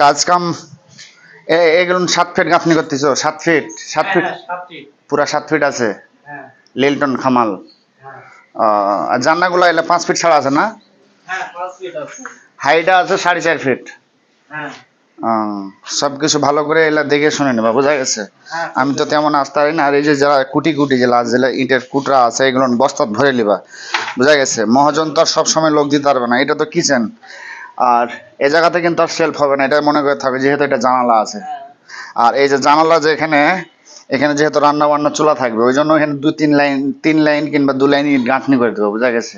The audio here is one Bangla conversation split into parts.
কাজ কাম এগুলো 7 ফিট গাঁথনি করতেছো? 7 ফিট? 7 ফিট? হ্যাঁ 7 ফিট। পুরা 7 ফিট আছে? হ্যাঁ লিল্টন খামাল। হ্যাঁ আর জানলাগুলো এলে 5 ফিট ছাড়া আছে না? হ্যাঁ 5 ফিট আছে। হাইটটা আছে 4.5 ফিট। হ্যাঁ সবকিছু ভালো করে এলা দেখে শুনে নেবা, বোঝা গেছে? হ্যাঁ আমি তো তেমন আসতে পারি না। আর এই যে যারা কুটি কুটি যে লাশ যেগুলো ইটের কুটরা আছে এগুলো বস্তাত ভরে নিবা, বোঝা গেছে? মহাজন তো আর সবসময় লোক দিতে পারবে না, এটা তো কিচেন। আর এই জায়গাতে কিন্তু আর সেলফ হবে না, এটা মনে করে থাকবে, যেহেতু এটা জানালা আছে। হ্যাঁ আর এই যে জানালা যে এখানে, এখানে যেহেতু রান্না বান্না চুলা থাকবে, ওই জন্য এখানে 3 লাইন কিংবা 2 লাইন ইট গাঁথনি করে দেবো, বোঝা গেছে?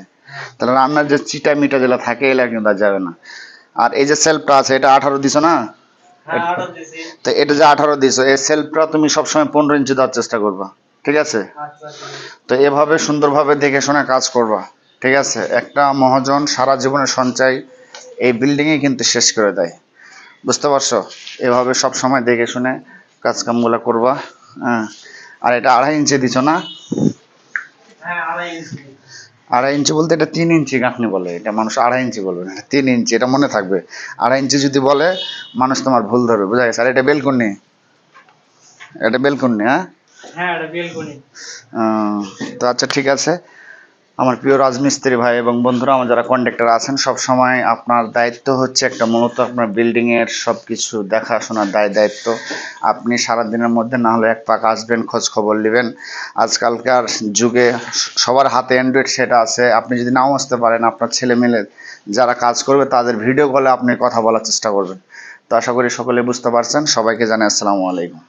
তাহলে রান্নার যে চিটা মিটা যেগুলো থাকে এগুলো কিন্তু আর যাবে না। আর এই যে সেলফটা আছে এটা 18 দিছো না? হ্যাঁ অর্ডার দিছি। তো এটা যে 18 দিছো, এই সেলফটা তুমি সবসময় 15 ইঞ্চি দেওয়ার চেষ্টা করবা, ঠিক আছে? আচ্ছা ঠিক আছে। তো এভাবে সুন্দরভাবে দেখে শুনে কাজ করবা, ঠিক আছে? একটা মহাজন সারা জীবনের সঞ্চয় এই বিল্ডিংয়ে কিন্তু শেষ করে দেয়, বুঝতে পারছো? এভাবে সব সময় দেখে শুনে কাজকামগুলো করবা। হ্যাঁ। আর এটা 2.5 ইঞ্চি দিছো না? হ্যাঁ 2.5 ইঞ্চি। 2.5 ইঞ্চি বলতে এটা 3 ইঞ্চি গাঁথনি বলে, এটা মানুষ 2.5 ইঞ্চি বলবে না, 3 ইঞ্চি, এটা মনে থাকবে। 2.5 ইঞ্চি যদি বলে মানুষ তোমার ভুল ধরবে, বোঝা গেছে? আর এটা বেলকনি, এটা বেলকনি, হ্যাঁ? হ্যাঁ এটা বেলকনি। তো আচ্ছা ঠিক আছে। আমার প্রিয় রাজমিস্ত্রি ভাই এবং বন্ধুরা, আমার যারা কন্ট্রাক্টর আছেন, সব সময় আপনার দায়িত্ব হচ্ছে একটা, মূলত আপনার বিল্ডিংয়ের সব কিছু দেখাশোনার দায়িত্ব। আপনি সারাদিনের মধ্যে না হলে 1 পাক আসবেন, খোঁজ খবর নেবেন। আজকালকার যুগে সবার হাতে অ্যান্ড্রয়েড সেট আছে, আপনি যদি নাও আসতে পারেন, আপনার ছেলে মেলে যারা কাজ করবে তাদের ভিডিও কলে আপনি কথা বলার চেষ্টা করবেন। তো আশা করি সকলে বুঝতে পারছেন। সবাইকে জানাই আসসালামু আলাইকুম।